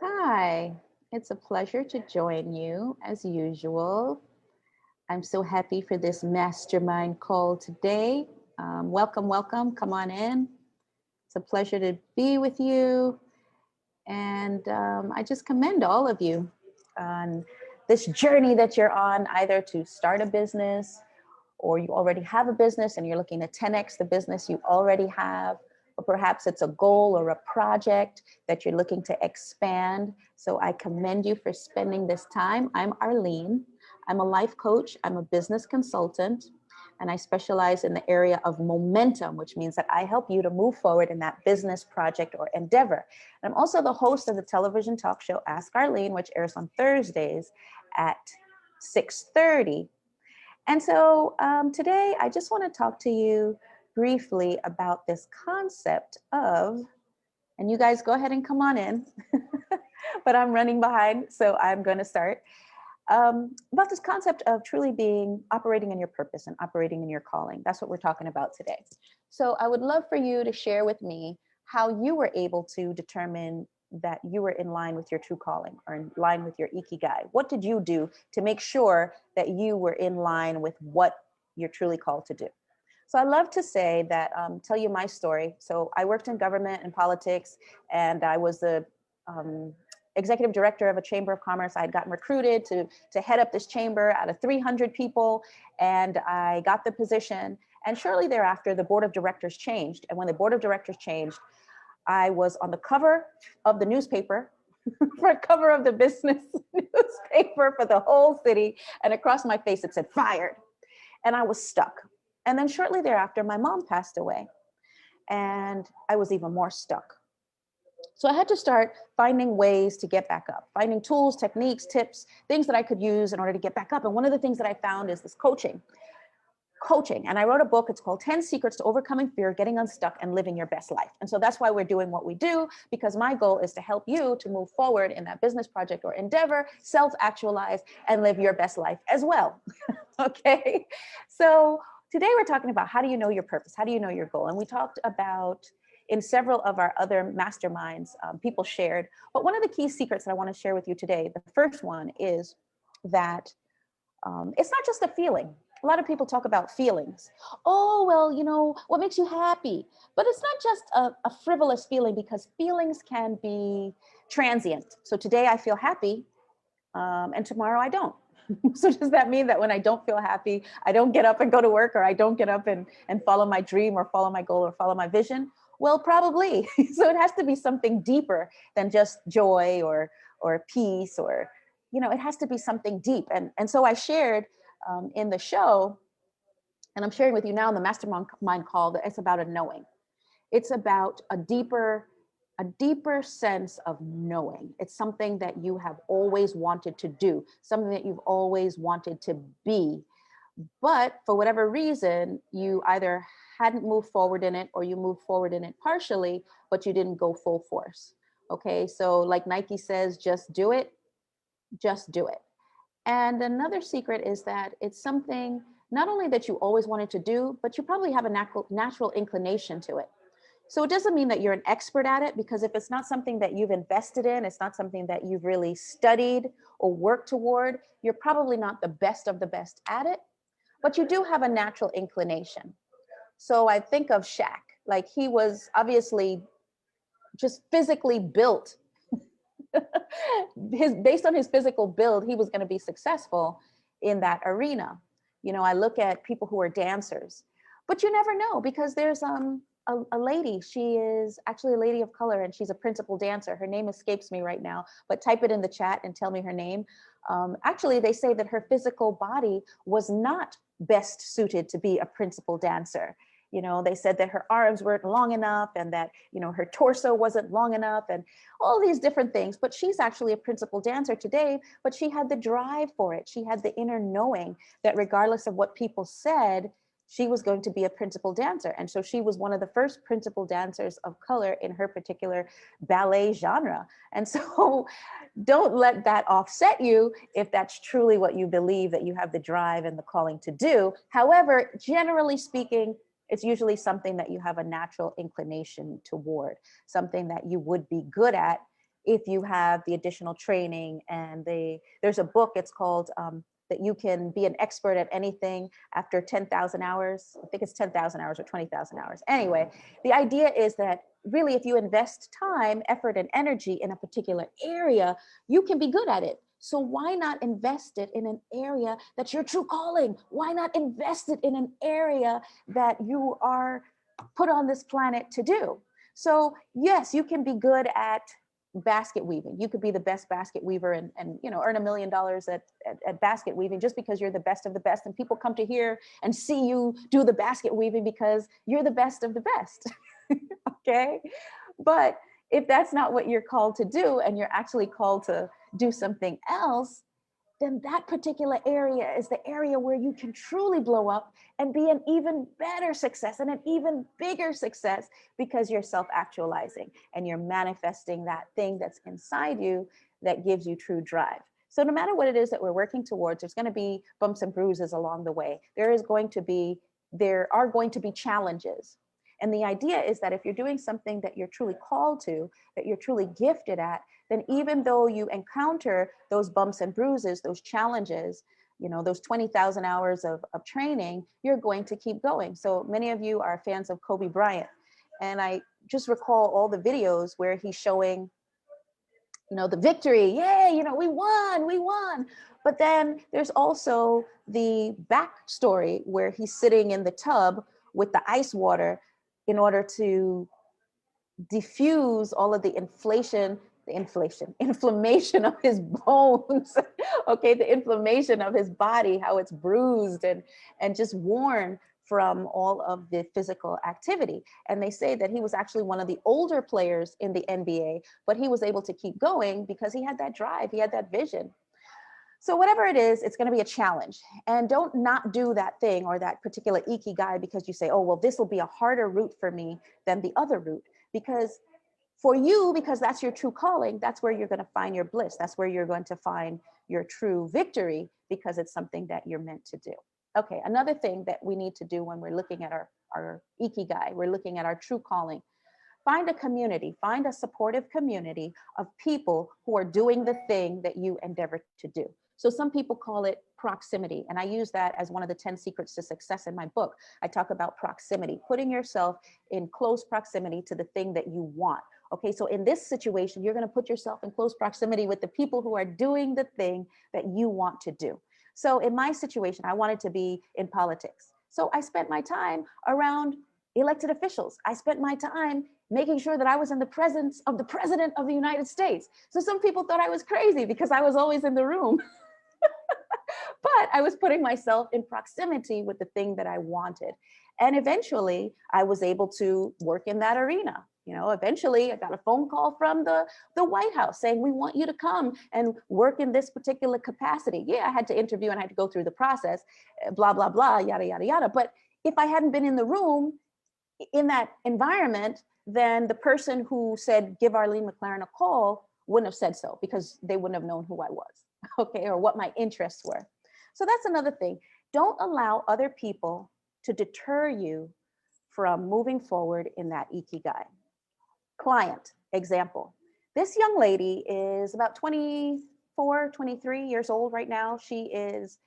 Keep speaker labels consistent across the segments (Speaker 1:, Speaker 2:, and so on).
Speaker 1: Hi, it's a pleasure to join you as usual. I'm so happy for this mastermind call today. Welcome, welcome. Come on in. It's a pleasure to be with you. And I just commend all of you on this journey that you're on, either to start a business or you already have a business and you're looking to 10x the business you already have, or perhaps it's a goal or a project that you're looking to expand. So I commend you for spending this time. I'm Arlene. I'm a life coach. I'm a business consultant, and I specialize in the area of momentum, which means that I help you to move forward in that business project or endeavor. And I'm also the host of the television talk show Ask Arlene, which airs on Thursdays at 6:30. And so today I just want to talk to you briefly about this concept of, and you guys go ahead and come on in, but I'm running behind, so I'm going to start, about this concept of truly operating in your purpose and operating in your calling. That's what we're talking about today. So I would love for you to share with me how you were able to determine that you were in line with your true calling or in line with your ikigai. What did you do to make sure that you were in line with what you're truly called to do? So I love to say that, tell you my story. So I worked in government and politics, and I was the executive director of a chamber of commerce. I had gotten recruited to head up this chamber out of 300 people, and I got the position. And shortly thereafter, the board of directors changed. And when the board of directors changed, I was on the cover of the newspaper, front cover of the business newspaper for the whole city. And across my face, it said fired. And I was stuck. And then shortly thereafter, my mom passed away. And I was even more stuck. So I had to start finding ways to get back up, finding tools, techniques, tips, things that I could use in order to get back up. And one of the things that I found is this coaching. And I wrote a book. It's called 10 Secrets to Overcoming Fear, Getting Unstuck, and Living Your Best Life. And so that's why we're doing what we do, because my goal is to help you to move forward in that business project or endeavor, self-actualize, and live your best life as well. Okay. So today we're talking about, how do you know your purpose? How do you know your goal? And we talked about, in several of our other masterminds, people shared. But one of the key secrets that I want to share with you today, the first one is that it's not just a feeling. A lot of people talk about feelings. Oh, well, what makes you happy? But it's not just a frivolous feeling, because feelings can be transient. So today I feel happy, and tomorrow I don't. So does that mean that when I don't feel happy, I don't get up and go to work, or I don't get up and follow my dream or follow my goal or follow my vision? Well, probably. So it has to be something deeper than just joy or peace, or, it has to be something deep. And so I shared in the show, and I'm sharing with you now in the mastermind call, that it's about a knowing. It's about a deeper sense of knowing. It's something that you have always wanted to do, something that you've always wanted to be. But for whatever reason, you either hadn't moved forward in it, or you moved forward in it partially, but you didn't go full force. Okay, so like Nike says, just do it, just do it. And another secret is that it's something not only that you always wanted to do, but you probably have a natural inclination to it. So it doesn't mean that you're an expert at it, because if it's not something that you've invested in, it's not something that you've really studied or worked toward, you're probably not the best of the best at it, but you do have a natural inclination. So I think of Shaq, like he was obviously just physically built. Based on his physical build, he was going to be successful in that arena. I look at people who are dancers, but you never know, because there's a lady, she is actually a lady of color, and she's a principal dancer. Her name escapes me right now, but type it in the chat and tell me her name. Actually, they say that her physical body was not best suited to be a principal dancer. They said that her arms weren't long enough, and that, her torso wasn't long enough, and all these different things. But she's actually a principal dancer today, but she had the drive for it. She had the inner knowing that regardless of what people said, she was going to be a principal dancer. And so she was one of the first principal dancers of color in her particular ballet genre. And so don't let that offset you if that's truly what you believe that you have the drive and the calling to do. However, generally speaking, it's usually something that you have a natural inclination toward, something that you would be good at if you have the additional training. And there's a book, it's called that you can be an expert at anything after 10,000 hours. I think it's 10,000 hours or 20,000 hours. Anyway, the idea is that really, if you invest time, effort, and energy in a particular area, you can be good at it. So why not invest it in an area that's your true calling? Why not invest it in an area that you are put on this planet to do? So yes, you can be good at basket weaving. You could be the best basket weaver and earn $1 million at basket weaving just because you're the best of the best. And people come to hear and see you do the basket weaving because you're the best of the best. Okay. But if that's not what you're called to do, and you're actually called to do something else, then that particular area is the area where you can truly blow up and be an even better success and an even bigger success, because you're self-actualizing and you're manifesting that thing that's inside you that gives you true drive. So no matter what it is that we're working towards, there's going to be bumps and bruises along the way. There are going to be challenges. And the idea is that if you're doing something that you're truly called to, that you're truly gifted at, then even though you encounter those bumps and bruises, those challenges, those 20,000 hours of training, you're going to keep going. So many of you are fans of Kobe Bryant. And I just recall all the videos where he's showing, the victory. Yay, we won. But then there's also the backstory where he's sitting in the tub with the ice water in order to diffuse all of the inflammation of his bones. Okay, the inflammation of his body, how it's bruised and just worn from all of the physical activity. And they say that he was actually one of the older players in the NBA, but he was able to keep going because he had that drive, he had that vision. So whatever it is, it's going to be a challenge. And don't not do that thing or that particular ikigai because you say, oh, well, this will be a harder route for me than the other route. Because for you, because that's your true calling, that's where you're going to find your bliss. That's where you're going to find your true victory, because it's something that you're meant to do. Okay, another thing that we need to do when we're looking at our ikigai, we're looking at our true calling. Find a community, find a supportive community of people who are doing the thing that you endeavor to do. So some people call it proximity. And I use that as one of the 10 secrets to success in my book. I talk about proximity, putting yourself in close proximity to the thing that you want. Okay, so in this situation, you're going to put yourself in close proximity with the people who are doing the thing that you want to do. So in my situation, I wanted to be in politics. So I spent my time around elected officials. I spent my time making sure that I was in the presence of the President of the United States. So some people thought I was crazy because I was always in the room. But I was putting myself in proximity with the thing that I wanted. And eventually I was able to work in that arena. Eventually I got a phone call from the White House saying, we want you to come and work in this particular capacity. Yeah, I had to interview and I had to go through the process, blah, blah, blah, yada, yada, yada. But if I hadn't been in the room, in that environment, then the person who said, give Arlene McLaren a call wouldn't have said so, because they wouldn't have known who I was, okay, or what my interests were. So that's another thing. Don't allow other people to deter you from moving forward in that ikigai. Client example. This young lady is about 24, 23 years old right now. She is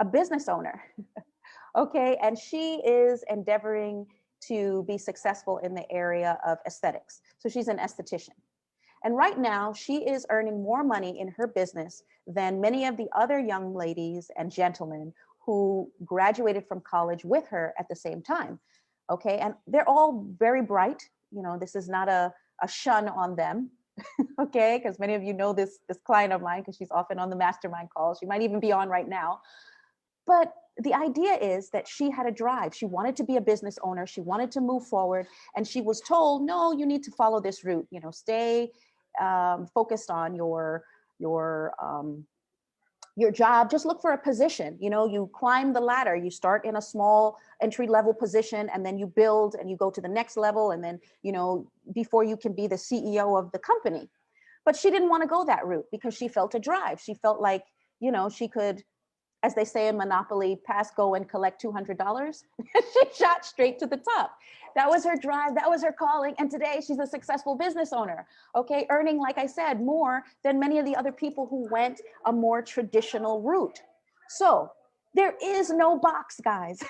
Speaker 1: a business owner, okay, and she is endeavoring to be successful in the area of aesthetics. So she's an esthetician. And right now she is earning more money in her business than many of the other young ladies and gentlemen who graduated from college with her at the same time. Okay, and they're all very bright. This is not a shun on them. Okay, because many of you know this client of mine because she's often on the Mastermind calls. She might even be on right now. But the idea is that she had a drive. She wanted to be a business owner. She wanted to move forward. And she was told, no, you need to follow this route. Stay focused on your job. Just look for a position. You climb the ladder. You start in a small entry-level position, and then you build and you go to the next level. And then, before you can be the CEO of the company. But she didn't want to go that route because she felt a drive. She felt like, she could as they say in Monopoly, pass, go, and collect $200. She shot straight to the top. That was her drive. That was her calling. And today she's a successful business owner, okay? Earning, like I said, more than many of the other people who went a more traditional route. So there is no box, guys,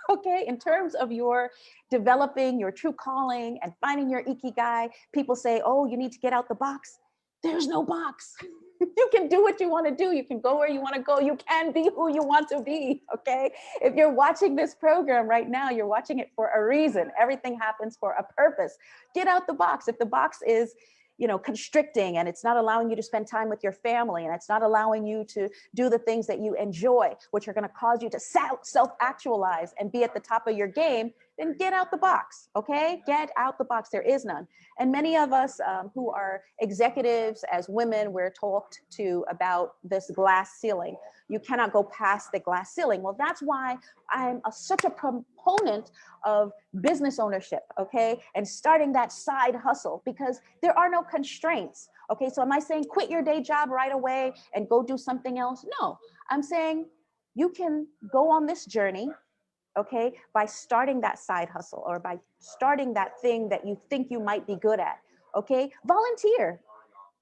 Speaker 1: okay? In terms of your developing your true calling and finding your ikigai, people say, oh, you need to get out the box. There's no box. You can do what you want to do. You can go where you want to go. You can be who you want to be, okay? If you're watching this program right now, you're watching it for a reason. Everything happens for a purpose. Get out the box. If the box is, you know, constricting and it's not allowing you to spend time with your family and it's not allowing you to do the things that you enjoy, which are going to cause you to self-actualize and be at the top of your game, then get out the box, okay? Get out the box. There is none. And many of us who are executives as women, we're talked to about this glass ceiling. You cannot go past the glass ceiling. Well, that's why I'm such a proponent of business ownership, okay? And starting that side hustle, because there are no constraints, okay? So am I saying quit your day job right away and go do something else? No, I'm saying you can go on this journey, okay, by starting that side hustle or by starting that thing that you think you might be good at, okay? Volunteer,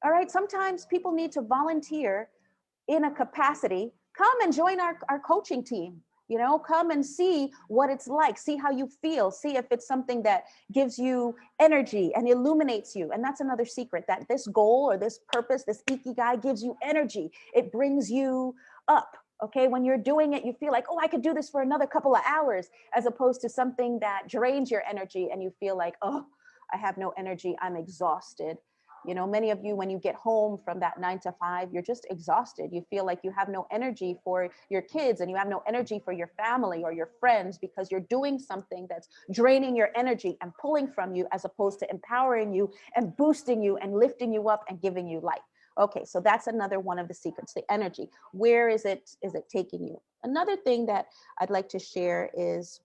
Speaker 1: all right? Sometimes people need to volunteer in a capacity. Come and join our coaching team. You know, come and see what it's like, see how you feel, see if it's something that gives you energy and illuminates you. And that's another secret, that this goal or this purpose, this ikigai gives you energy. It brings you up. Okay, when you're doing it, you feel like, oh, I could do this for another couple of hours, as opposed to something that drains your energy and you feel like, oh, I have no energy, I'm exhausted. You know, many of you, when you get home from that 9 to 5, you're just exhausted. You feel like you have no energy for your kids and you have no energy for your family or your friends because you're doing something that's draining your energy and pulling from you, as opposed to empowering you and boosting you and lifting you up and giving you life. Okay, so that's another one of the secrets, the energy. Where is it taking you? Another thing that I'd like to share is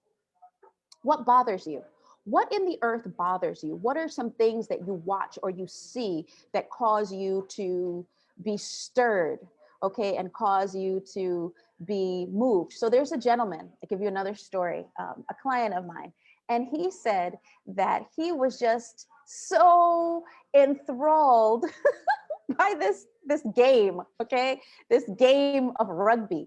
Speaker 1: what bothers you. What in the earth bothers you? What are some things that you watch or you see that cause you to be stirred, okay, and cause you to be moved? So there's a gentleman, I'll give you another story, a client of mine, and he said that he was just so enthralled by this game, okay? This game of rugby,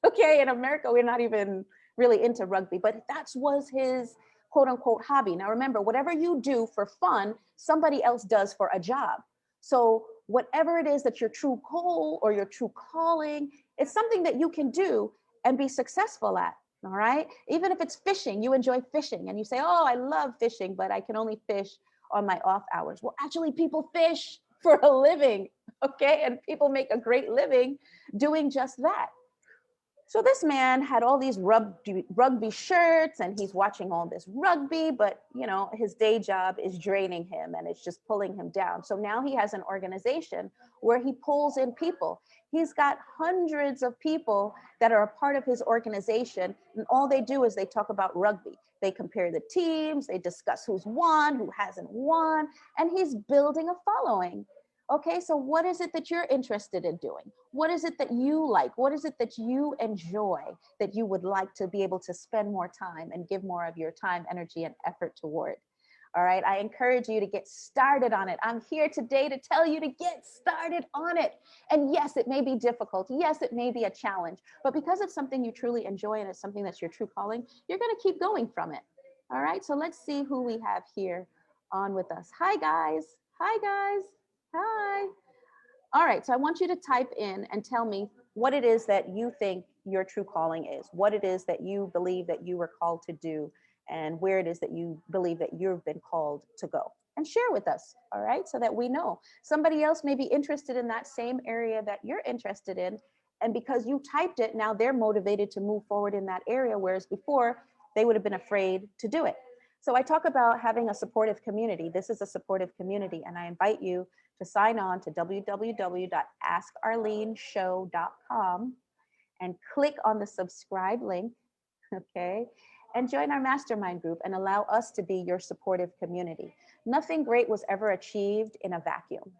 Speaker 1: okay? In America, we're not even really into rugby, but that was his quote unquote hobby. Now remember, whatever you do for fun, somebody else does for a job. So whatever it is that your true goal or your true calling, it's something that you can do and be successful at. All right. Even if it's fishing, you enjoy fishing and you say, oh, I love fishing, but I can only fish on my off hours. Well, actually, people fish for a living. Okay. And people make a great living doing just that. So this man had all these rugby shirts and he's watching all this rugby, but you know, his day job is draining him and it's just pulling him down. So now he has an organization where he pulls in people. He's got hundreds of people that are a part of his organization, and all they do is they talk about rugby. They compare the teams, they discuss who's won, who hasn't won, and he's building a following. Okay, so what is it that you're interested in doing? What is it that you like? What is it that you enjoy that you would like to be able to spend more time and give more of your time, energy, and effort toward? All right, I encourage you to get started on it. I'm here today to tell you to get started on it. And yes, it may be difficult. Yes, it may be a challenge, but because it's something you truly enjoy and it's something that's your true calling, you're gonna keep going from it. All right, so let's see who we have here on with us. Hi, guys. Hi, guys. Hi. All right, so I want you to type in and tell me what it is that you think your true calling is, what it is that you believe that you were called to do, and where it is that you believe that you've been called to go. And share with us, all right, so that we know. Somebody else may be interested in that same area that you're interested in, and because you typed it, now they're motivated to move forward in that area, whereas before they would have been afraid to do it. So I talk about having a supportive community. This is a supportive community, and I invite you to sign on to www.askarleneshow.com and click on the subscribe link, okay? And join our mastermind group and allow us to be your supportive community. Nothing great was ever achieved in a vacuum.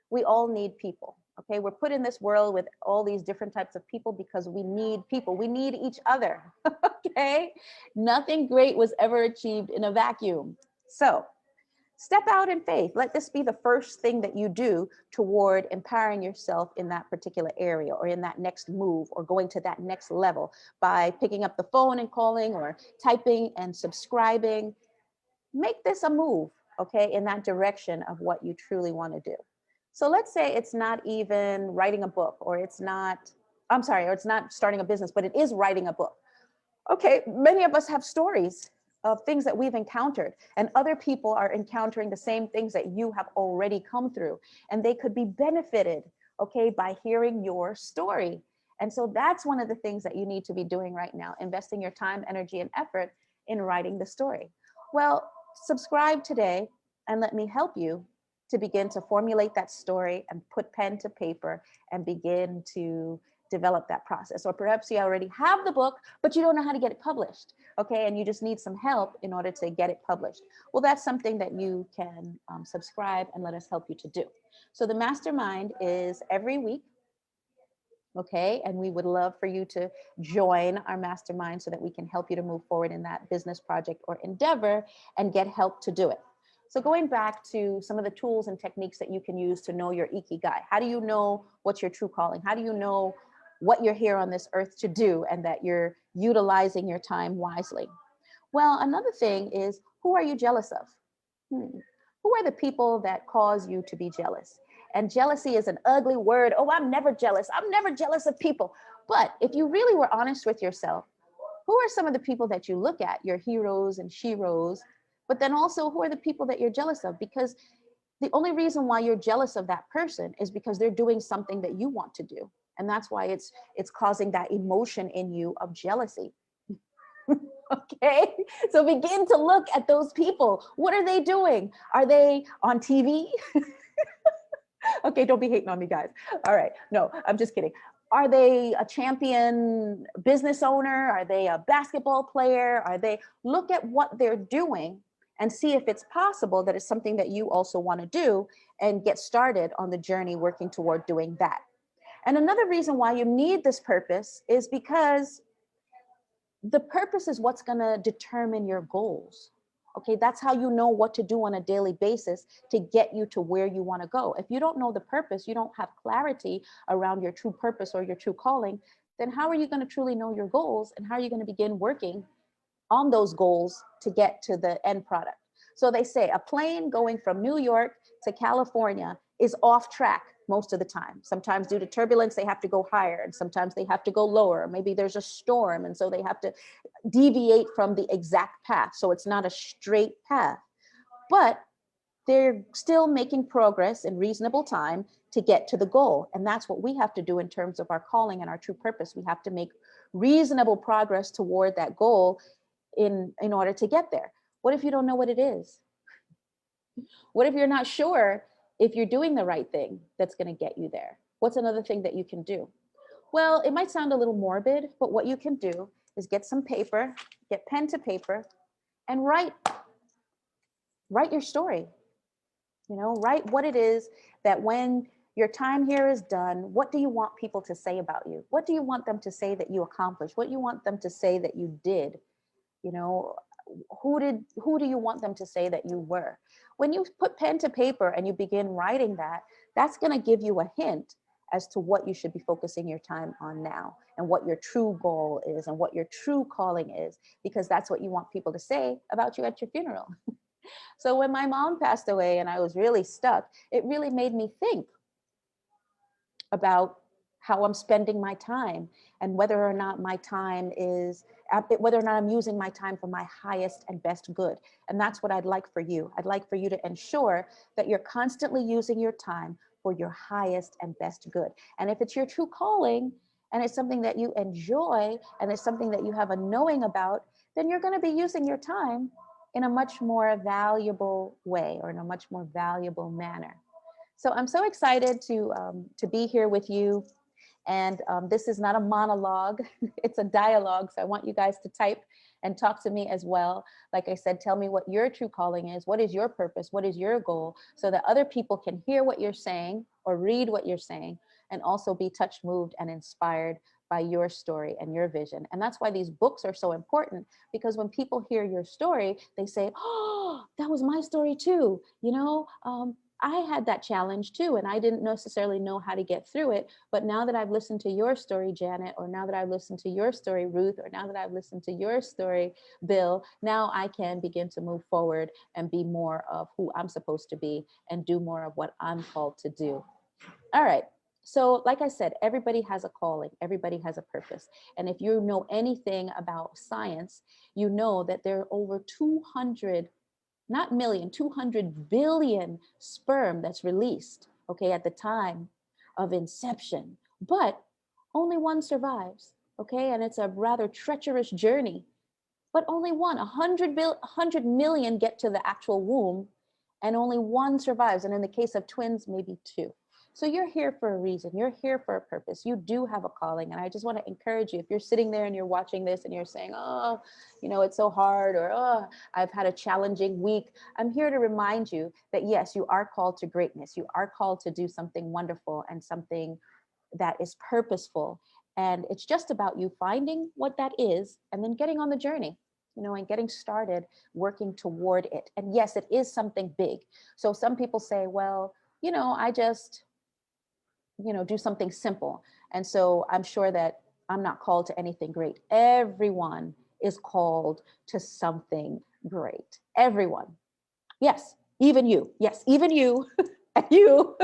Speaker 1: We all need people, Okay, we're put in this world with all these different types of people because we need people. We need each other. Okay, nothing great was ever achieved in a vacuum. So step out in faith. Let this be the first thing that you do toward empowering yourself in that particular area or in that next move or going to that next level by picking up the phone and calling or typing and subscribing. Make this a move, okay, in that direction of what you truly want to do. So let's say it's not even writing a book, or it's not, I'm sorry, or it's not starting a business, but it is writing a book. Okay, many of us have stories of things that we've encountered, and other people are encountering the same things that you have already come through, and they could be benefited, okay, by hearing your story. And so that's one of the things that you need to be doing right now, investing your time, energy, and effort in writing the story. Well, subscribe today and let me help you to begin to formulate that story and put pen to paper and begin to develop that process. Or perhaps you already have the book, but you don't know how to get it published, okay? And you just need some help in order to get it published. Well, that's something that you can subscribe and let us help you to do. So the mastermind is every week, okay? And we would love for you to join our mastermind so that we can help you to move forward in that business project or endeavor and get help to do it. So going back to some of the tools and techniques that you can use to know your ikigai. How do you know what's your true calling? How do you know what you're here on this earth to do and that you're utilizing your time wisely? Well, another thing is, who are you jealous of? Who are the people that cause you to be jealous? And jealousy is an ugly word. Oh, I'm never jealous. I'm never jealous of people. But if you really were honest with yourself, who are some of the people that you look at, your heroes and sheroes, but then also who are the people that you're jealous of? Because the only reason why you're jealous of that person is because they're doing something that you want to do. And that's why it's causing that emotion in you of jealousy. Okay, so begin to look at those people. What are they doing? Are they on TV? Okay, don't be hating on me, guys. All right, no, I'm just kidding. Are they a champion business owner? Are they a basketball player? Are they, look at what they're doing and see if it's possible that it's something that you also want to do and get started on the journey working toward doing that. And another reason why you need this purpose is because the purpose is what's going to determine your goals. Okay, that's how you know what to do on a daily basis to get you to where you want to go. If you don't know the purpose, you don't have clarity around your true purpose or your true calling, then how are you going to truly know your goals and how are you going to begin working on those goals to get to the end product? So they say a plane going from New York to California is off track most of the time. Sometimes due to turbulence, they have to go higher, and sometimes they have to go lower. Maybe there's a storm, and so they have to deviate from the exact path. So it's not a straight path, but they're still making progress in reasonable time to get to the goal. And that's what we have to do in terms of our calling and our true purpose. We have to make reasonable progress toward that goal in order to get there. What if you don't know what it is? What if you're not sure if you're doing the right thing that's going to get you there? What's another thing that you can do? Well, it might sound a little morbid, but what you can do is get some paper, get pen to paper, and write your story. You know, write what it is that when your time here is done, what do you want people to say about you? What do you want them to say that you accomplished? What do you want them to say that you did? You know, who do you want them to say that you were? When you put pen to paper and you begin writing that, that's going to give you a hint as to what you should be focusing your time on now and what your true goal is and what your true calling is, because that's what you want people to say about you at your funeral. So when my mom passed away and I was really stuck, it really made me think about how I'm spending my time and whether or not my time is, whether or not I'm using my time for my highest and best good. And that's what I'd like for you. I'd like for you to ensure that you're constantly using your time for your highest and best good. And if it's your true calling and it's something that you enjoy and it's something that you have a knowing about, then you're going to be using your time in a much more valuable way or in a much more valuable manner. So I'm so excited to be here with you. And this is not a monologue, it's a dialogue. So I want you guys to type and talk to me as well. Like I said, tell me what your true calling is. What is your purpose? What is your goal? So that other people can hear what you're saying or read what you're saying and also be touched, moved, and inspired by your story and your vision. And that's why these books are so important, because when people hear your story, they say, oh, that was my story too. I had that challenge too, and I didn't necessarily know how to get through it. But now that I've listened to your story, Janet, or now that I've listened to your story, Ruth, or now that I've listened to your story, Bill, now I can begin to move forward and be more of who I'm supposed to be and do more of what I'm called to do. All right. So like I said, everybody has a calling, everybody has a purpose. And if you know anything about science, you know that there are over 200, not million, 200 billion sperm that's released, okay, at the time of inception, but only one survives, okay? And it's a rather treacherous journey, but only one, 100 million get to the actual womb and only one survives. And in the case of twins, maybe two. So you're here for a reason. You're here for a purpose. You do have a calling. And I just want to encourage you, if you're sitting there and you're watching this and you're saying, oh, it's so hard, or, oh, I've had a challenging week. I'm here to remind you that yes, you are called to greatness. You are called to do something wonderful and something that is purposeful. And it's just about you finding what that is and then getting on the journey, and getting started working toward it. And yes, it is something big. So some people say, well, I just do something simple. And so I'm sure that I'm not called to anything great. Everyone is called to something great. Everyone. Yes, even you. Yes, even you. And you.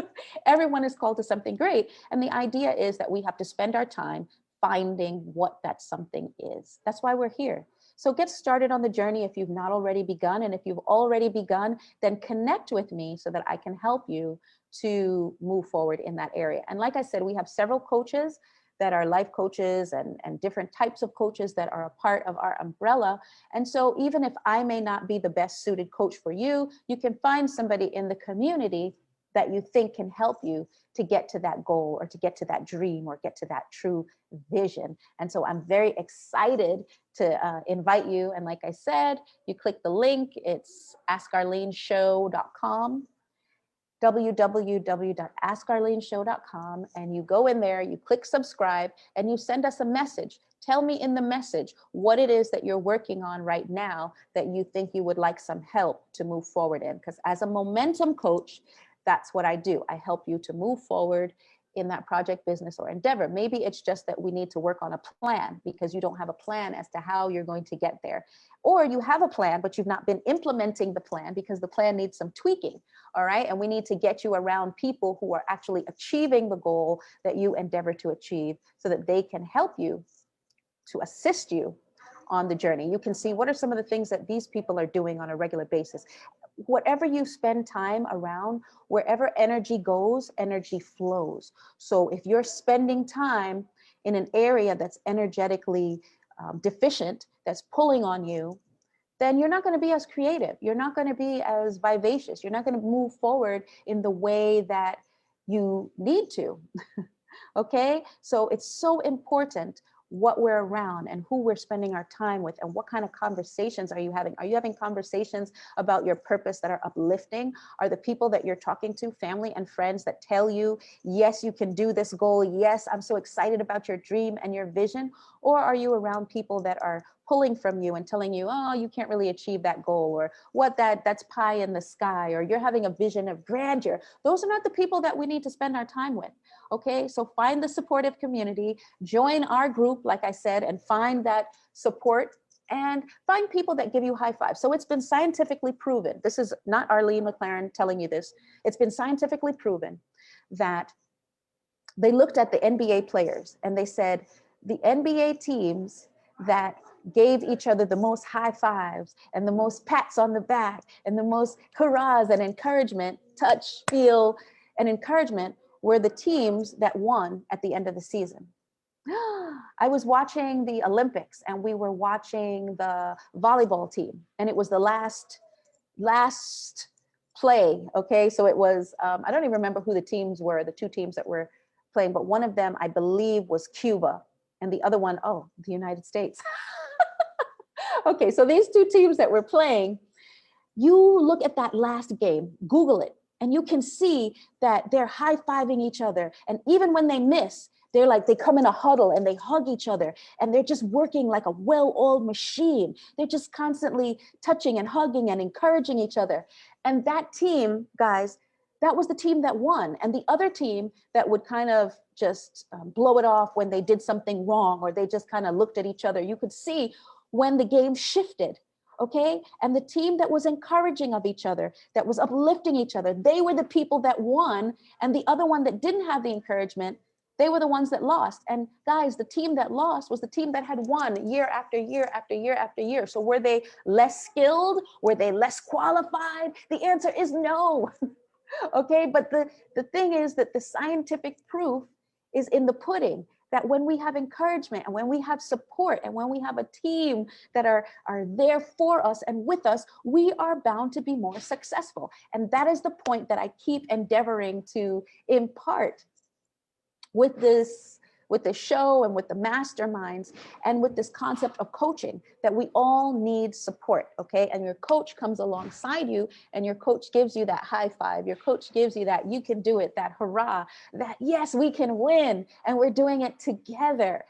Speaker 1: Everyone is called to something great. And the idea is that we have to spend our time finding what that something is. That's why we're here. So get started on the journey if you've not already begun. And if you've already begun, then connect with me so that I can help you to move forward in that area. And like I said, we have several coaches that are life coaches and different types of coaches that are a part of our umbrella. And so even if I may not be the best suited coach for you, you can find somebody in the community that you think can help you to get to that goal or to get to that dream or get to that true vision. And so I'm very excited to invite you. And like I said, you click the link, it's askarleneshow.com, www.askarleneshow.com, and you go in there, you click subscribe, and you send us a message. Tell me in the message what it is that you're working on right now that you think you would like some help to move forward in. Because as a momentum coach, that's what I do. I help you to move forward in that project, business, or endeavor. Maybe it's just that we need to work on a plan because you don't have a plan as to how you're going to get there. Or you have a plan, but you've not been implementing the plan because the plan needs some tweaking, all right? And we need to get you around people who are actually achieving the goal that you endeavor to achieve so that they can help you to assist you on the journey. You can see what are some of the things that these people are doing on a regular basis. Whatever you spend time around, wherever energy goes, energy flows. So if you're spending time in an area that's energetically deficient, that's pulling on you, then you're not going to be as creative. You're not going to be as vivacious. You're not going to move forward in the way that you need to. Okay? So it's so important what we're around and who we're spending our time with and what kind of conversations are you having? Are you having conversations about your purpose that are uplifting? Are the people that you're talking to family and friends that tell you, yes, you can do this goal. Yes, I'm so excited about your dream and your vision. Or are you around people that are pulling from you and telling you, oh, you can't really achieve that goal, or what that's pie in the sky, or you're having a vision of grandeur? Those are not the people that we need to spend our time with. Okay, so find the supportive community, join our group, like I said, and find that support and find people that give you high fives. So it's been scientifically proven. This is not Arlene McLaren telling you this. It's been scientifically proven that they looked at the NBA players and they said the NBA teams that gave each other the most high fives and the most pats on the back and the most hurrahs and encouragement, touch, feel, and encouragement were the teams that won at the end of the season. I was watching the Olympics and we were watching the volleyball team and it was the last play. Okay, so it was, I don't even remember who the teams were, the two teams that were playing, but one of them I believe was Cuba and the other one, oh, the United States. Okay, so these two teams that were playing, you look at that last game, Google it, And you can see that they're high-fiving each other. And even when they miss, they're like, they come in a huddle and they hug each other, and they're just working like a well-oiled machine. They're just constantly touching and hugging and encouraging each other. And that team, guys, that was the team that won. And the other team that would kind of just blow it off when they did something wrong, or they just kind of looked at each other, you could see when the game shifted. Okay. And the team that was encouraging of each other, that was uplifting each other, they were the people that won. And the other one that didn't have the encouragement, they were the ones that lost. And guys, the team that lost was the team that had won year after year after year after year. So were they less skilled? Were they less qualified? The answer is no. Okay. But the thing is that the scientific proof is in the pudding, that when we have encouragement and when we have support and when we have a team that are there for us and with us, we are bound to be more successful. And that is the point that I keep endeavoring to impart with this, with the show and with the masterminds and with this concept of coaching, that we all need support, okay? And your coach comes alongside you, and your coach gives you that high five. Your coach gives you that you can do it, that hurrah, that yes, we can win, and we're doing it together.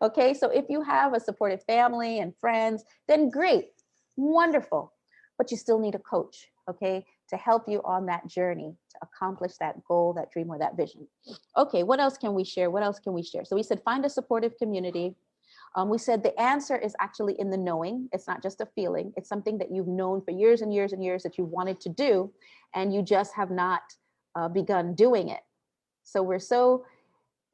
Speaker 1: Okay, so if you have a supportive family and friends, then great, wonderful, but you still need a coach, okay, to help you on that journey to accomplish that goal, that dream, or that vision. Okay, what else can we share? What else can we share? So we said, find a supportive community. We said the answer is actually in the knowing. It's not just a feeling. It's something that you've known for years and years and years that you wanted to do, and you just have not begun doing it. So we're so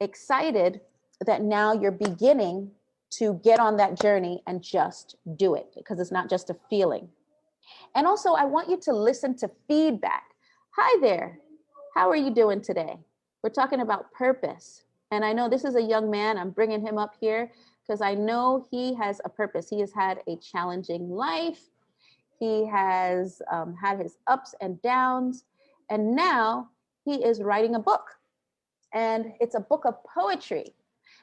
Speaker 1: excited that now you're beginning to get on that journey and just do it, because it's not just a feeling. And also, I want you to listen to feedback. Hi there. How are you doing today? We're talking about purpose. And I know this is a young man. I'm bringing him up here because I know he has a purpose. He has had a challenging life. He has had his ups and downs. And now he is writing a book. And it's a book of poetry.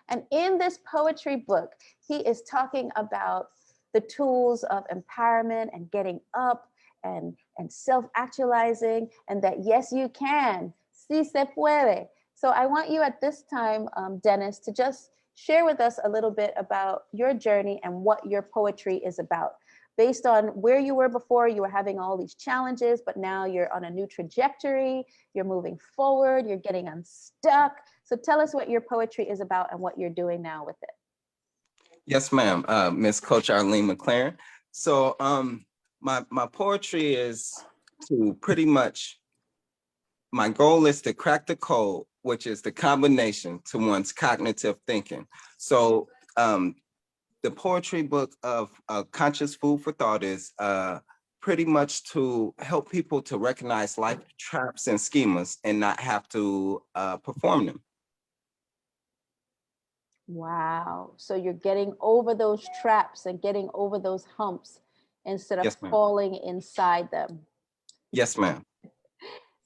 Speaker 1: And in this poetry book, he is talking about the tools of empowerment and getting up and self-actualizing, and that yes, you can. Sí se puede. So I want you at this time, Dennis, to just share with us a little bit about your journey and what your poetry is about. Based on where you were before, you were having all these challenges, but now you're on a new trajectory, you're moving forward, you're getting unstuck. So tell us what your poetry is about and what you're doing now with it.
Speaker 2: Yes, ma'am, Miss Coach Arlene McLaren. So my poetry is to pretty much, my goal is to crack the code, which is the combination to one's cognitive thinking. So the poetry book of Conscious Food for Thought is pretty much to help people to recognize life traps and schemas and not have to perform them.
Speaker 1: Wow. So you're getting over those traps and getting over those humps instead of falling inside them.
Speaker 2: Yes, ma'am.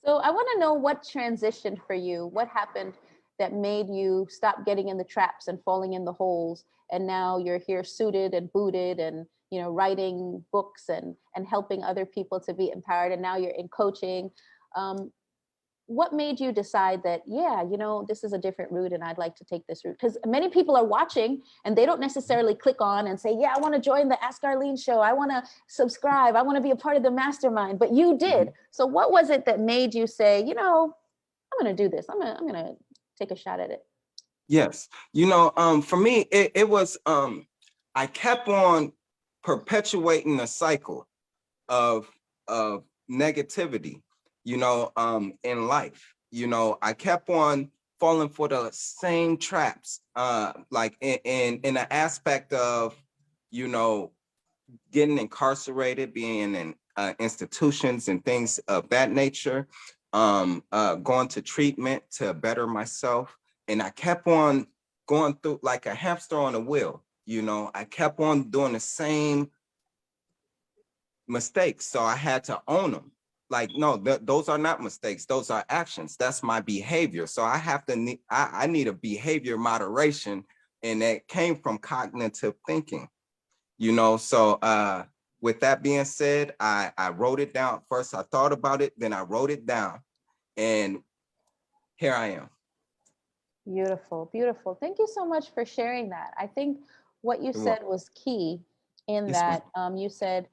Speaker 1: So I want to know what transitioned for you. What happened that made you stop getting in the traps and falling in the holes? And now you're here suited and booted and, you know, writing books and helping other people to be empowered. And now you're in coaching. What made you decide that, yeah, you know, this is a different route and I'd like to take this route? Because many people are watching and they don't necessarily click on and say, yeah, I want to join the Ask Arlene show. I want to subscribe. I want to be a part of the mastermind. But you did. So what was it that made you say, you know, I'm going to do this. I'm going to take a shot at it?
Speaker 2: Yes. You know, for me, it was, I kept on perpetuating the cycle of negativity, you know, in life. You know, I kept on falling for the same traps, like in the aspect of, you know, getting incarcerated, being in institutions and things of that nature, going to treatment to better myself. And I kept on going through like a hamster on a wheel. You know, I kept on doing the same mistakes. So I had to own them. Like, no, those are not mistakes. Those are actions. That's my behavior. So I have to, I need a behavior moderation. And that came from cognitive thinking, you know? So with that being said, I wrote it down. First, I thought about it, then I wrote it down, and here I am.
Speaker 1: Beautiful, beautiful. Thank you so much for sharing that. I think what you
Speaker 2: You're
Speaker 1: said
Speaker 2: welcome.
Speaker 1: was key in
Speaker 2: Yes, ma'am.
Speaker 1: that you said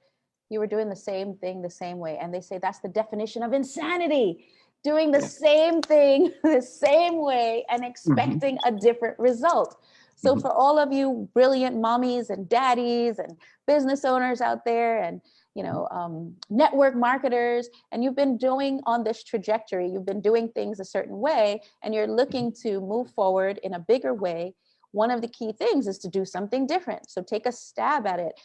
Speaker 1: you were doing the same thing the same way. And they say that's the definition of insanity, doing the
Speaker 2: Yeah.
Speaker 1: same thing the same way and
Speaker 2: Mhm.
Speaker 1: expecting a different result. So
Speaker 2: Mhm.
Speaker 1: for all of you brilliant mommies and daddies and business owners out there and network marketers, and you've been doing on this trajectory, you've been doing things a certain way, and you're looking to move forward in a bigger way. One of the key things is to do something different. So take a stab at it.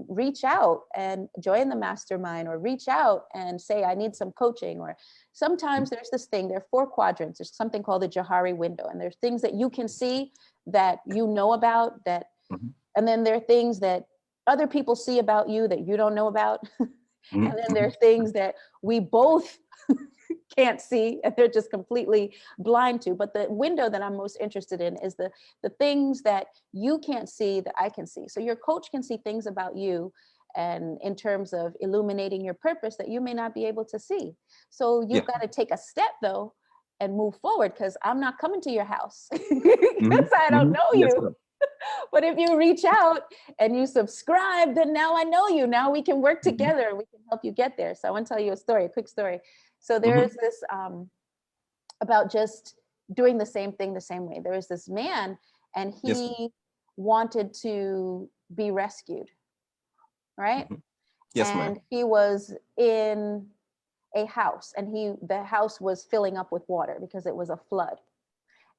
Speaker 1: Reach out and join the mastermind, or reach out and say, I need some coaching. Or sometimes there's this thing, there are 4 quadrants. There's something called the Johari window. And there's things that you can see that you know about that.
Speaker 2: Mhm.
Speaker 1: And then there are things that other people see about you that you don't know about.
Speaker 2: Mhm.
Speaker 1: And then there are things that we both can't see and they're just completely blind to. But the window that I'm most interested in is the things that you can't see that I can see. So your coach can see things about you, and in terms of illuminating your purpose, that you may not be able to see. So
Speaker 2: Yeah.
Speaker 1: you've got to take a step though and move forward, because I'm not coming to your house
Speaker 2: Mhm.
Speaker 1: because I don't
Speaker 2: Mhm.
Speaker 1: know
Speaker 2: Yes,
Speaker 1: you.
Speaker 2: ma'am.
Speaker 1: But if you reach out and you subscribe, then now I know you. Now we can work
Speaker 2: Mhm.
Speaker 1: together. We can help you get there. So I want to tell you a story, a quick story. So
Speaker 2: Mhm.
Speaker 1: there's this about just doing the same thing the same way. There was this man, and
Speaker 2: Yes, ma'am.
Speaker 1: he wanted to be rescued, right?
Speaker 2: Mhm. Yes, ma'am.
Speaker 1: And he was in a house, and the house was filling up with water because it was a flood.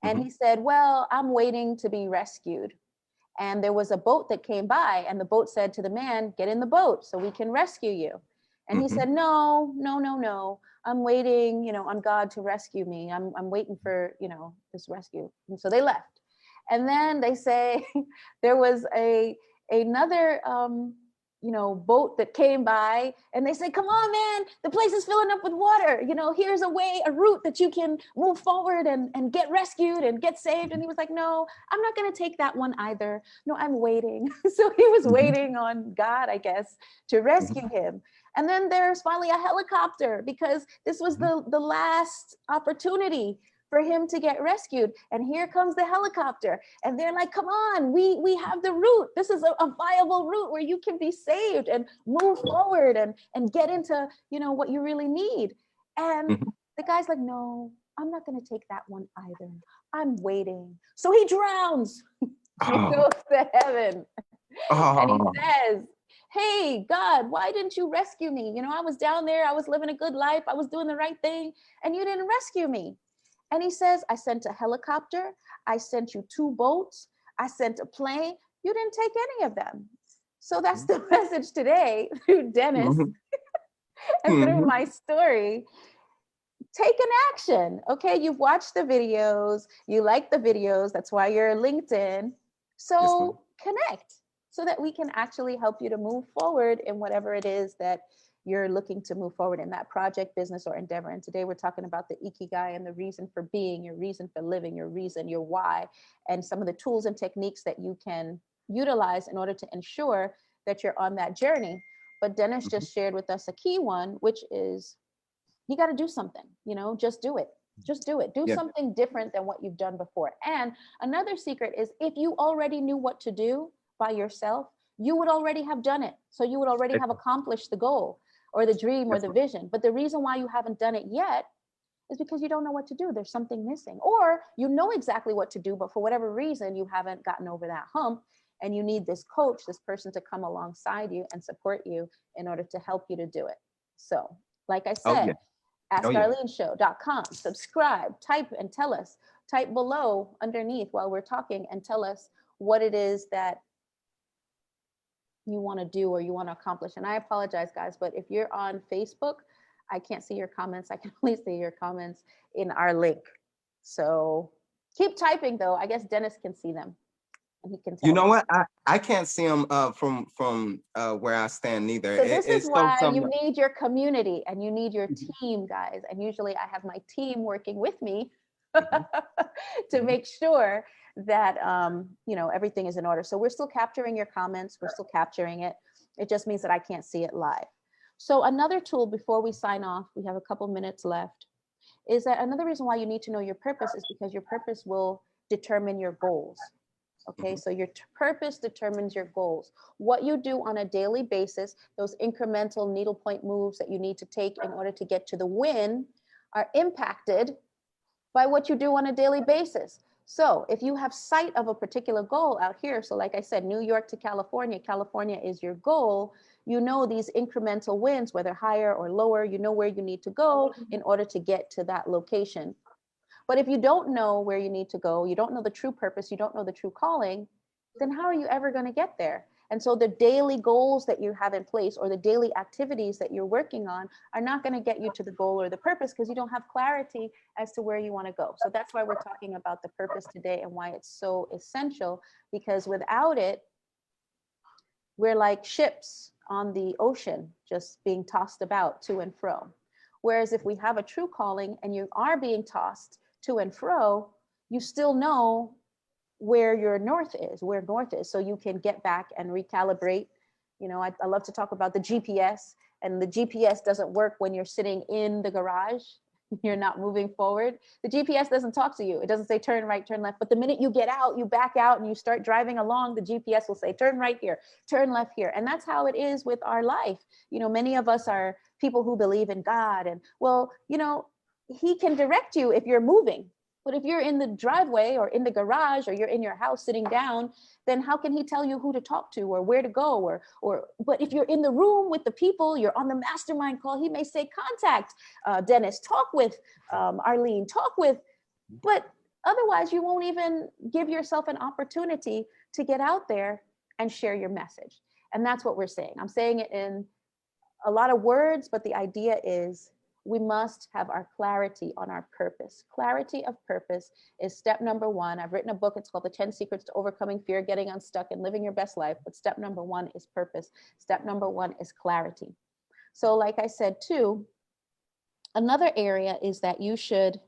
Speaker 1: And
Speaker 2: Mhm.
Speaker 1: he said, well, I'm waiting to be rescued. And there was a boat that came by, and the boat said to the man, get in the boat so we can rescue you. And he
Speaker 2: Mhm.
Speaker 1: said, no, no, no, no. I'm waiting, on God to rescue me. I'm waiting for, this rescue. And so they left. And then they say there was another boat that came by, and they say, come on, man, the place is filling up with water. Here's a route that you can move forward and get rescued and get saved. And he was like, no, I'm not going to take that one either. No, I'm waiting. So he was
Speaker 2: Mhm.
Speaker 1: waiting on God, I guess, to
Speaker 2: Mhm.
Speaker 1: rescue him. And then there's finally a helicopter, because this was
Speaker 2: Mhm.
Speaker 1: the last opportunity for him to get rescued. And here comes the helicopter. And they're like, come on, we have the route. This is a viable route where you can be saved and move forward and get into, what you really need. And
Speaker 2: Mhm.
Speaker 1: the guy's like, no, I'm not going to take that one either. I'm waiting. So he drowns. And he
Speaker 2: Oh.
Speaker 1: goes to heaven. And he
Speaker 2: Oh.
Speaker 1: says, hey, God, why didn't you rescue me? I was down there, I was living a good life, I was doing the right thing, and you didn't rescue me. And he says, I sent a helicopter, I sent you 2 boats, I sent a plane, you didn't take any of them. So that's the message today through Dennis
Speaker 2: Mhm.
Speaker 1: and through
Speaker 2: Mhm.
Speaker 1: my story. Take an action. Okay, you've watched the videos, you like the videos, that's why you're LinkedIn.
Speaker 2: Yes, ma'am.
Speaker 1: So connect so that we can actually help you to move forward in whatever it is that you're looking to move forward in, that project, business, or endeavor. And today we're talking about the ikigai and the reason for being, your reason for living, your reason, your why, and some of the tools and techniques that you can utilize in order to ensure that you're on that journey. But Dennis
Speaker 2: Mhm.
Speaker 1: just shared with us a key one, which is you got to do something, just do it. Just do it. Do
Speaker 2: Yeah.
Speaker 1: something different than what you've done before. And another secret is, if you already knew what to do by yourself, you would already have done it. So you would already
Speaker 2: Yes,
Speaker 1: have accomplished the goal or the dream or
Speaker 2: yes,
Speaker 1: the
Speaker 2: ma'am.
Speaker 1: vision. But the reason why you haven't done it yet is because you don't know what to do. There's something missing. Or you know exactly what to do, but for whatever reason, you haven't gotten over that hump. And you need this coach, this person to come alongside you and support you in order to help you to do it. So, like I
Speaker 2: Oh
Speaker 1: said,
Speaker 2: yeah. Oh yeah.
Speaker 1: askarlenshow.com. Subscribe, type and tell us. Type below underneath while we're talking and tell us what it is that you want to do or you want to accomplish. And I apologize, guys, but if you're on Facebook, I can't see your comments. I can only see your comments in our link. So keep typing, though. I guess Dennis can see them and he can
Speaker 2: You
Speaker 1: tell
Speaker 2: know
Speaker 1: me.
Speaker 2: what? I can't see them from where I stand neither.
Speaker 1: So this is
Speaker 2: It's so
Speaker 1: why you
Speaker 2: something.
Speaker 1: need your community and you need your team, guys. And usually I have my team working with me to make sure that everything is in order. So we're still capturing your comments, we're still capturing it. It just means that I can't see it live. So another tool before we sign off, we have a couple minutes left, is that another reason why you need to know your purpose is because your purpose will determine your goals. Okay, so your purpose determines your goals. What you do on a daily basis, those incremental needlepoint moves that you need to take in order to get to the win, are impacted by what you do on a daily basis. So if you have sight of a particular goal out here, so like I said, New York to California, California is your goal, you know these incremental wins, whether higher or lower, you know where you need to go in order to get to that location. But if you don't know where you need to go, you don't know the true purpose, you don't know the true calling, then how are you ever going to get there? And so the daily goals that you have in place or the daily activities that you're working on are not going to get you to the goal or the purpose because you don't have clarity as to where you want to go. So that's why we're talking about the purpose today and why it's so essential, because without it, we're like ships on the ocean, just being tossed about to and fro. Whereas if we have a true calling and you are being tossed to and fro, you still know where your north is, where north is, so you can get back and recalibrate. I love to talk about the GPS, and the GPS doesn't work when you're sitting in the garage, you're not moving forward. The GPS doesn't talk to you. It doesn't say turn right, turn left. But the minute you get out, you back out and you start driving along, the GPS will say turn right here, turn left here. And that's how it is with our life. Many of us are people who believe in God, and he can direct you if you're moving. But if you're in the driveway or in the garage or you're in your house sitting down, then how can he tell you who to talk to or where to go? But if you're in the room with the people, you're on the mastermind call, he may say, contact Dennis, talk with Arlene, but otherwise you won't even give yourself an opportunity to get out there and share your message. And that's what we're saying. I'm saying it in a lot of words, but the idea is we must have our clarity on our purpose. Clarity of purpose is step number one. I've written a book, it's called The 10 Secrets to Overcoming Fear, Getting Unstuck, and Living Your Best Life. But step number one is purpose. Step number one is clarity. So like I said too, another area is that you should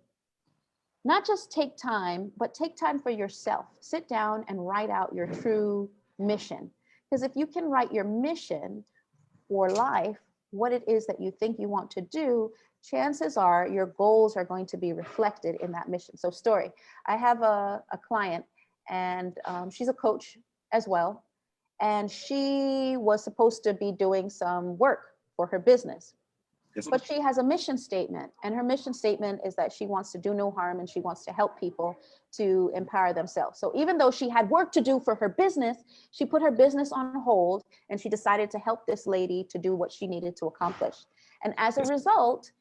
Speaker 1: not just take time, but take time for yourself. Sit down and write out your true mission. Because if you can write your mission for life, what it is that you think you want to do, chances are your goals are going to be reflected in that mission. So story, I have a client, and she's a coach as well. And she was supposed to be doing some work for her business.
Speaker 2: Yes.
Speaker 1: But she has a mission statement, and her mission statement is that she wants to do no harm and she wants to help people to empower themselves. So even though she had work to do for her business, she put her business on hold and she decided to help this lady to do what she needed to accomplish. And as a result,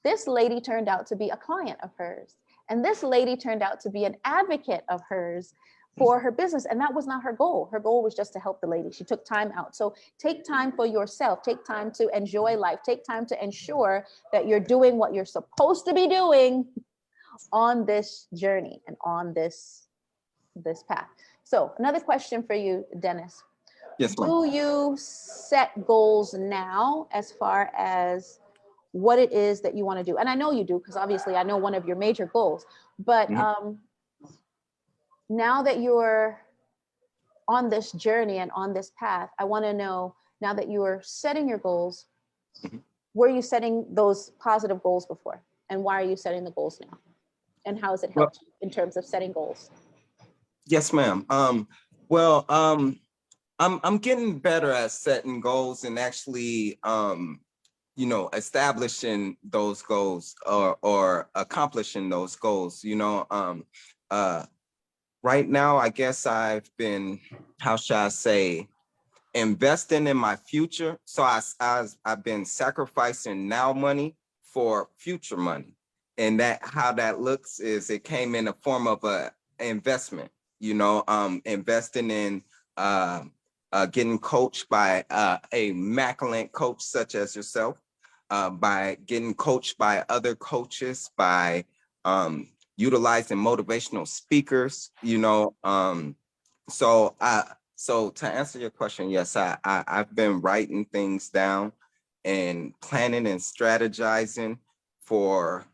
Speaker 1: this lady turned out to be a client of hers. And this lady turned out to be an advocate of hers for her business. And that was not her goal. Her goal was just to help the lady. She took time out. So take time for yourself. Take time to enjoy life. Take time to ensure that you're doing what you're supposed to be doing on this journey and on this path. So another question for you, Dennis.
Speaker 2: Yes, ma'am.
Speaker 1: Do you set goals now as far as what it is that you want to do? And I know you do, because obviously I know one of your major goals, but now that you're on this journey and on this path, I want to know, now that you are setting your goals, were you setting those positive goals before? And why are you setting the goals now? And how has it helped you in terms of setting goals?
Speaker 2: Yes, ma'am. I'm getting better at setting goals and actually, establishing those goals or accomplishing those goals. Right now, I guess I've been, how shall I say, investing in my future. So I've been sacrificing now money for future money. And how that looks is it came in the form of a investment, investing in getting coached by a McLaren coach such as yourself, by getting coached by other coaches, by utilizing motivational speakers, so to answer your question, yes, I've been writing things down and planning and strategizing for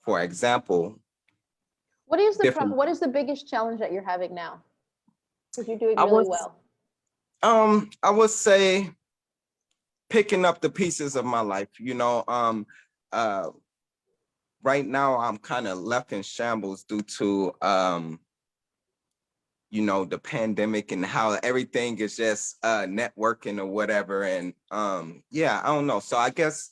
Speaker 2: for example,
Speaker 1: What is
Speaker 2: different.
Speaker 1: what is the biggest challenge that you're having now? Because you're doing
Speaker 2: I
Speaker 1: really
Speaker 2: was,
Speaker 1: well.
Speaker 2: I would say picking up the pieces of my life. Uh, right now I'm kind of left in shambles due to the pandemic and how everything is just networking or whatever. And yeah, I don't know. So I guess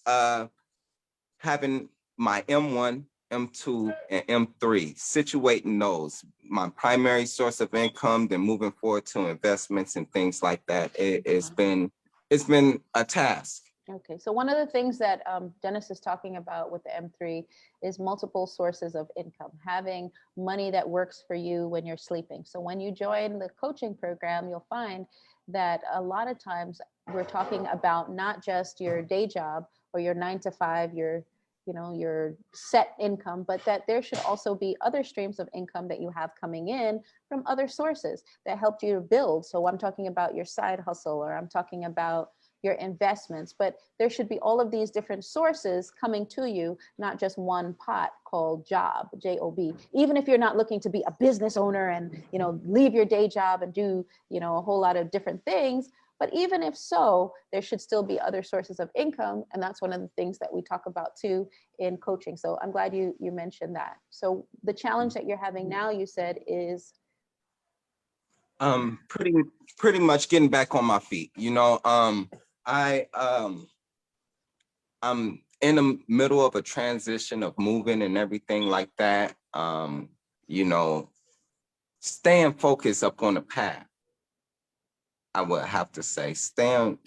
Speaker 2: having my M1, M2, and M3, situating those, my primary source of income, then moving forward to investments and things like that. It's been a task.
Speaker 1: Okay, so one of the things that Dennis is talking about with the M3 is multiple sources of income, having money that works for you when you're sleeping. So when you join the coaching program, you'll find that a lot of times we're talking about not just your day job or your 9 to 5, your set income, but that there should also be other streams of income that you have coming in from other sources that helped you to build. So I'm talking about your side hustle, or I'm talking about your investments, but there should be all of these different sources coming to you, not just one pot called job, J-O-B. Even if you're not looking to be a business owner and, leave your day job and do, a whole lot of different things. But even if so, there should still be other sources of income. And that's one of the things that we talk about too in coaching. So I'm glad you mentioned that. So the challenge that you're having now, you said, is
Speaker 2: Pretty much getting back on my feet. I I'm in the middle of a transition of moving and everything like that. You know, staying focused up on the path. I would have to say, staying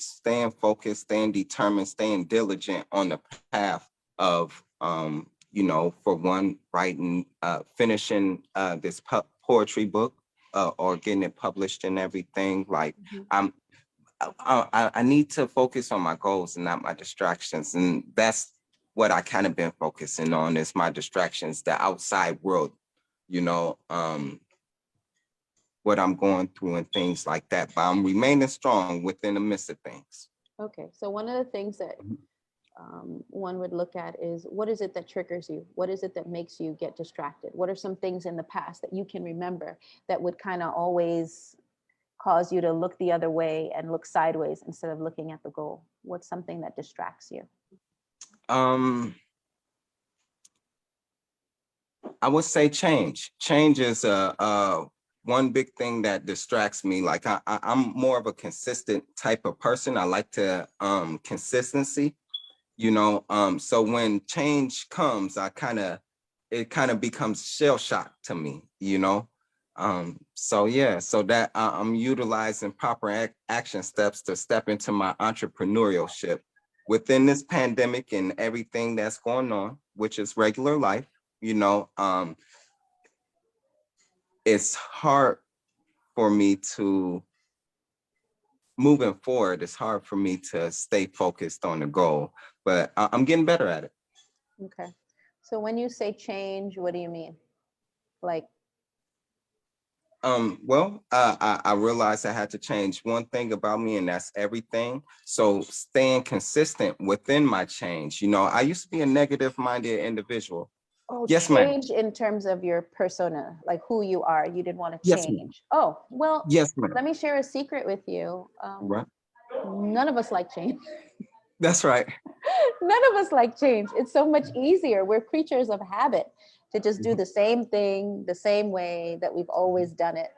Speaker 2: focused, staying determined, staying diligent on the path of for one, writing, finishing this poetry book, or getting it published and everything. Like I'm I need to focus on my goals and not my distractions. And that's what I kind of been focusing on, is my distractions, the outside world, you know, what I'm going through and things like that. But I'm remaining strong within the midst of things.
Speaker 1: okay. So one of the things that one would look at is, what is it that triggers you? What is it that makes you get distracted? What are some things in the past that you can remember that would kind of always cause you to look the other way and look sideways instead of looking at the goal? What's something that distracts you?
Speaker 2: Um, I would say change. Change is a one big thing that distracts me. Like I'm more of a consistent type of person. I like to consistency. So when change comes, it kind of becomes shell shock to me. So yeah, so that I'm utilizing proper action steps to step into my entrepreneurship within this pandemic and everything that's going on, which is regular life. you know um it's hard for me to moving forward. It's hard for me to stay focused on the goal, but I'm getting better at it.
Speaker 1: Okay. So when you say change, what do you mean? Like,
Speaker 2: I realized I had to change one thing about me, and that's everything. So staying consistent within my change. I used to be a negative minded individual.
Speaker 1: oh,
Speaker 2: Yes, ma'am.
Speaker 1: change in terms of your persona, like who you are. You didn't want to
Speaker 2: Yes, ma'am.
Speaker 1: change. Oh, well,
Speaker 2: Yes, ma'am.
Speaker 1: let me share a secret with you.
Speaker 2: Right.
Speaker 1: None of us like change.
Speaker 2: That's right.
Speaker 1: None of us like change. It's so much easier. We're creatures of habit to just do the same thing the same way that we've always done it,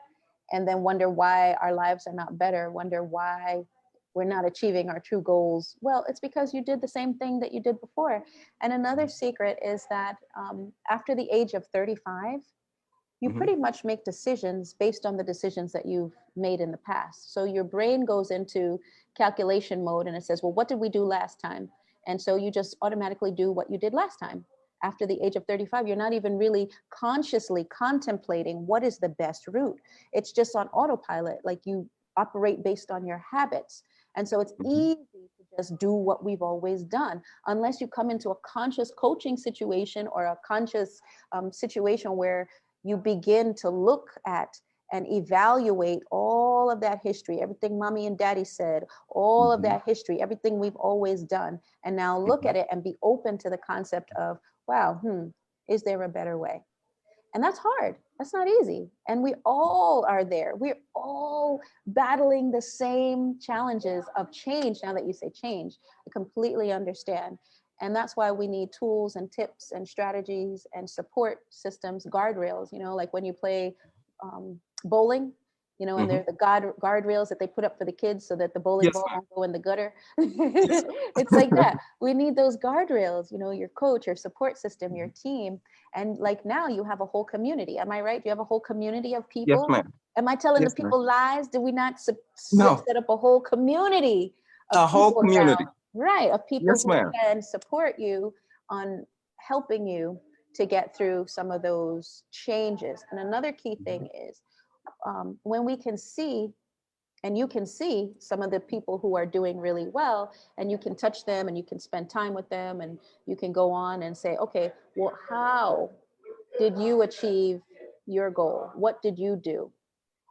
Speaker 1: and then wonder why our lives are not better, wonder why we're not achieving our true goals. Well, it's because you did the same thing that you did before. And another secret is that after the age of 35, you
Speaker 2: Mhm.
Speaker 1: pretty much make decisions based on the decisions that you've made in the past. So your brain goes into calculation mode and it says, well, what did we do last time? And so you just automatically do what you did last time. After the age of 35, you're not even really consciously contemplating what is the best route. It's just on autopilot, like you operate based on your habits. And so it's easy to just do what we've always done, unless you come into a conscious coaching situation or a conscious situation where you begin to look at and evaluate all of that history, everything mommy and daddy said, all of that history, everything we've always done. And now look at it and be open to the concept of, wow, Is there a better way? And that's hard. That's not easy. And we all are there. We're all battling the same challenges of change. Now that you say change, I completely understand. And that's why we need tools and tips and strategies and support systems, guardrails, like when you play bowling, and
Speaker 2: Mm-hmm.
Speaker 1: there's the guardrails that they put up for the kids so that the bowling
Speaker 2: Yes,
Speaker 1: ball
Speaker 2: ma'am.
Speaker 1: won't go in the gutter.
Speaker 2: Yes,
Speaker 1: It's like that. We need those guardrails, your coach, your support system, your
Speaker 2: ma'am.
Speaker 1: team. And like now you have a whole community. Am I right? Do you have a whole community of
Speaker 2: Yes,
Speaker 1: people?
Speaker 2: ma'am.
Speaker 1: Am I telling the
Speaker 2: Yes, ma'am.
Speaker 1: people lies? Do we not
Speaker 2: No,
Speaker 1: set up a whole community of
Speaker 2: a whole
Speaker 1: people now?
Speaker 2: community.
Speaker 1: Right. Of people
Speaker 2: Yes,
Speaker 1: who
Speaker 2: ma'am.
Speaker 1: can support you on helping you to get through some of those changes. And another key thing is when we can see, and you can see some of the people who are doing really well, and you can touch them and you can spend time with them, and you can go on and say, okay, well, how did you achieve your goal? What did you do?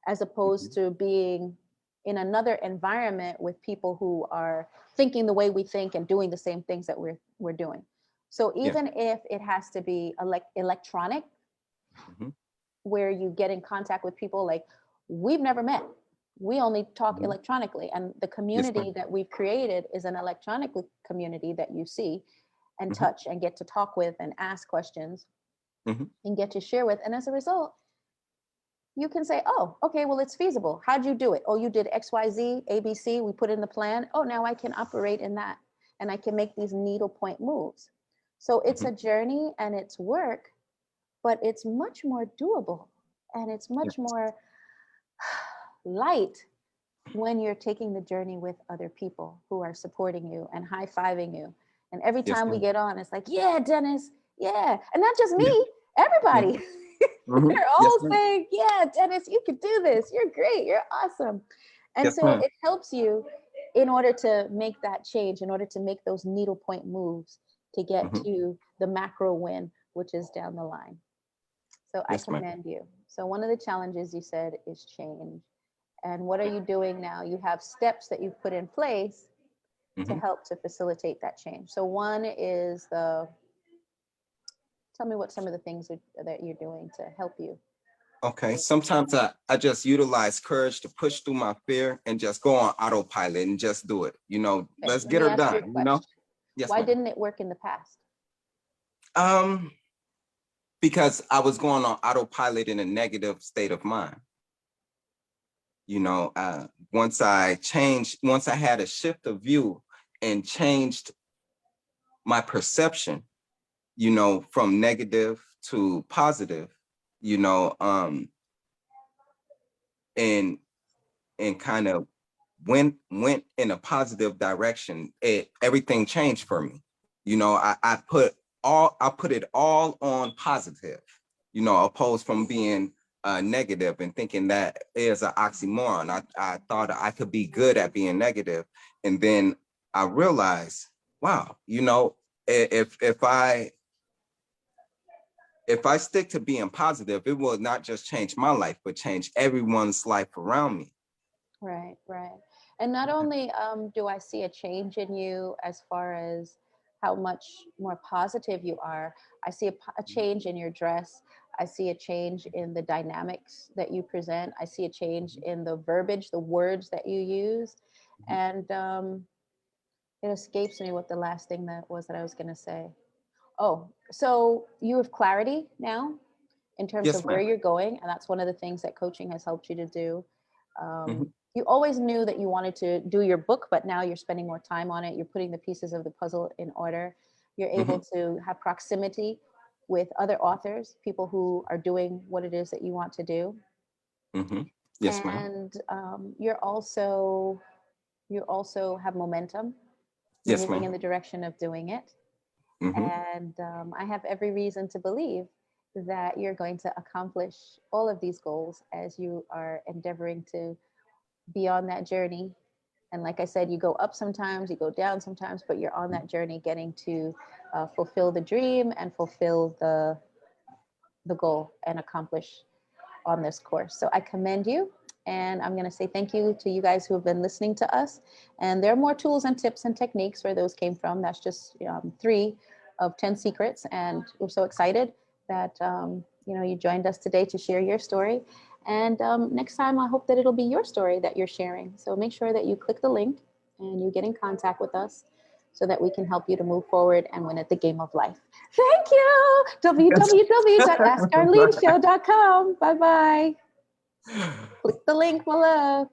Speaker 1: As opposed
Speaker 2: Mhm.
Speaker 1: to being in another environment with people who are thinking the way we think and doing the same things that we're doing. So
Speaker 2: Yes.
Speaker 1: even if it has to be electronic,
Speaker 2: Mhm.
Speaker 1: where you get in contact with people like we've never met, we only talk
Speaker 2: Mhm.
Speaker 1: electronically, and the
Speaker 2: Yes,
Speaker 1: community
Speaker 2: ma'am.
Speaker 1: that we've created is an electronic community that you see and
Speaker 2: Mhm.
Speaker 1: touch and get to talk with and ask questions
Speaker 2: Mhm.
Speaker 1: and get to share with. And as a result, you can say, oh, okay, well, it's feasible. How'd you do it? Oh, you did XYZ, ABC, we put in the plan. Oh, now I can operate in that and I can make these needle point moves. So it's
Speaker 2: Mhm.
Speaker 1: a journey and it's work, but it's much more doable and it's
Speaker 2: Yes.
Speaker 1: much more light when you're taking the journey with other people who are supporting you and high-fiving you. And every
Speaker 2: Yes,
Speaker 1: time we
Speaker 2: ma'am.
Speaker 1: get on, it's like, yeah, Dennis, yeah. And not just
Speaker 2: Yeah.
Speaker 1: me,
Speaker 2: Yeah.
Speaker 1: everybody.
Speaker 2: Mhm.
Speaker 1: They're
Speaker 2: Yes,
Speaker 1: all
Speaker 2: ma'am.
Speaker 1: saying, yeah, Dennis, you could do this. You're great. You're awesome. And
Speaker 2: Yes,
Speaker 1: so
Speaker 2: ma'am.
Speaker 1: it helps you in order to make that change, in order to make those needle point moves to get
Speaker 2: Mhm.
Speaker 1: to the macro win, which is down the line. So I
Speaker 2: Yes, ma'am.
Speaker 1: commend you. So one of the challenges you said is change. And what are you doing now? You have steps that you've put in place to
Speaker 2: Mhm.
Speaker 1: help to facilitate that change. So one is tell me what some of the things that you're doing to help you.
Speaker 2: Okay. Sometimes I just utilize courage to push through my fear and just go on autopilot and just do it.
Speaker 1: Okay,
Speaker 2: Let's
Speaker 1: let
Speaker 2: get
Speaker 1: me
Speaker 2: her
Speaker 1: ask you a
Speaker 2: done.
Speaker 1: question.
Speaker 2: Yes,
Speaker 1: Why
Speaker 2: ma'am.
Speaker 1: didn't it work in the past?
Speaker 2: Um, because I was going on autopilot in a negative state of mind. Once once I had a shift of view and changed my perception, from negative to positive, you know, um, and kind of went in a positive direction, everything changed for me. I put it all on positive, opposed from being negative and thinking that is an oxymoron. I thought I could be good at being negative, and then I realized, wow, if I stick to being positive, it will not just change my life, but change everyone's life around me.
Speaker 1: Right, right. And not only do I see a change in you as far as how much more positive you are, I see a change in your dress. I see a change in the dynamics that you present. I see a change in the verbiage, the words that you use. And it escapes me what the last thing that was that I was going to say. Oh, so you have clarity now in terms of
Speaker 2: Yes,
Speaker 1: where
Speaker 2: ma'am.
Speaker 1: you're going, and that's one of the things that coaching has helped you to do.
Speaker 2: Hmm.
Speaker 1: You always knew that you wanted to do your book, but now you're spending more time on it. You're putting the pieces of the puzzle in order. You're able
Speaker 2: Hmm.
Speaker 1: to have proximity with other authors, people who are doing what it is that you want to do,
Speaker 2: Hmm. Yes, ma'am.
Speaker 1: and you also have momentum. You're
Speaker 2: Yes,
Speaker 1: moving in
Speaker 2: ma'am.
Speaker 1: the direction of doing it.
Speaker 2: Hmm.
Speaker 1: And I have every reason to believe that you're going to accomplish all of these goals as you are endeavoring to be on that journey. And like I said, you go up sometimes, you go down sometimes, but you're on that journey getting to fulfill the dream and fulfill the goal and accomplish on this course. So I commend you. And I'm going to say thank you to you guys who have been listening to us. And there are more tools and tips and techniques where those came from. That's just 3 of 10 secrets. And we're so excited that you joined us today to share your story. And next time, I hope that it'll be your story that you're sharing. So make sure that you click the link and you get in contact with us so that we can help you to move forward and win at the game of life. Thank you. www.askarleneshow.com. Bye-bye. Click the link below.